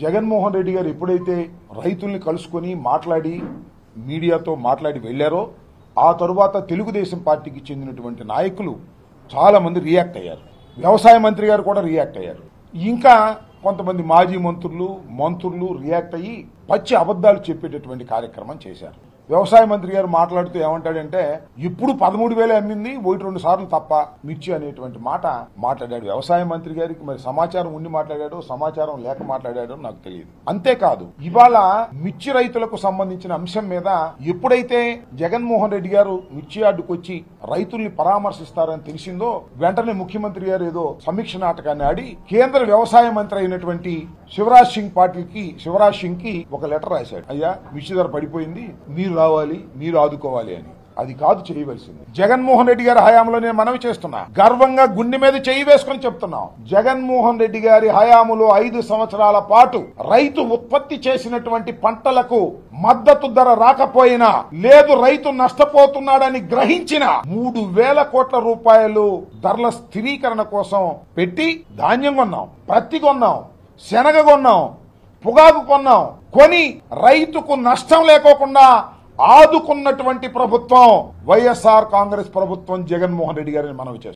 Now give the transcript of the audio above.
జగన్మోహన్ రెడ్డి గారు ఎప్పుడైతే రైతుల్ని కలుసుకొని మాట్లాడి మీడియాతో మాట్లాడి వెళ్లారో ఆ తరువాత తెలుగుదేశం పార్టీకి చెందినటువంటి నాయకులు చాలా మంది రియాక్ట్ అయ్యారు. వ్యవసాయ మంత్రి గారు కూడా రియాక్ట్ అయ్యారు. ఇంకా కొంతమంది మాజీ మంత్రులు రియాక్ట్ అయ్యి పచ్చి అబద్ధాలు చెప్పేటటువంటి కార్యక్రమం చేశారు. వ్యవసాయ మంత్రి గారు మాట్లాడుతూ ఏమంటాడంటే ఇప్పుడు 13,000 అమ్మింది 1-2 సార్లు తప్ప మిర్చి అనేటువంటి మాట మాట్లాడాడు. వ్యవసాయ మంత్రి గారికి మరి సమాచారం ఉండి మాట్లాడాడో సమాచారం లేక మాట్లాడాడో నాకు తెలియదు. అంతేకాదు ఇవాళ మిర్చి రైతులకు సంబంధించిన అంశం మీద ఎప్పుడైతే జగన్మోహన్ రెడ్డి గారు మిర్చి యార్డుకు వచ్చి రైతుల్ని పరామర్శిస్తారని తెలిసిందో వెంటనే ముఖ్యమంత్రి గారు ఏదో సమీక్ష నాటకాన్ని ఆడి కేంద్ర వ్యవసాయ మంత్రి అయినటువంటి శివరాజ్ సింగ్ కి ఒక లెటర్ రాశాడు. అయ్యా మిర్చి ధర పడిపోయింది, మీరు రావాలి, మీరు ఆదుకోవాలి అని. అది కాదు చేయవలసింది. జగన్మోహన్ రెడ్డి గారి హయాంలో నేను మనవి చేస్తున్నా, గర్వంగా గుండె మీద చేయి వేసుకుని చెప్తున్నాం, జగన్మోహన్ రెడ్డి గారి హయాంలో 5 సంవత్సరాల పాటు రైతు ఉత్పత్తి చేసినటువంటి పంటలకు మద్దతు ధర రాకపోయినా లేదు రైతు నష్టపోతున్నాడని గ్రహించిన 3,000 కోట్ల రూపాయలు ధరల స్థిరీకరణ కోసం పెట్టి ధాన్యం కొన్నాం, ప్రత్తి కొన్నాం, శనగ కొన్నాం, పొగాకు కొన్నాం, కొని రైతుకు నష్టం లేకోకుండా ఆదుకున్నటువంటి ప్రభుత్వం వైఎస్ఆర్ కాంగ్రెస్ ప్రభుత్వం జగన్మోహన్ రెడ్డి గారిని మనవి చేస్తున్నాం.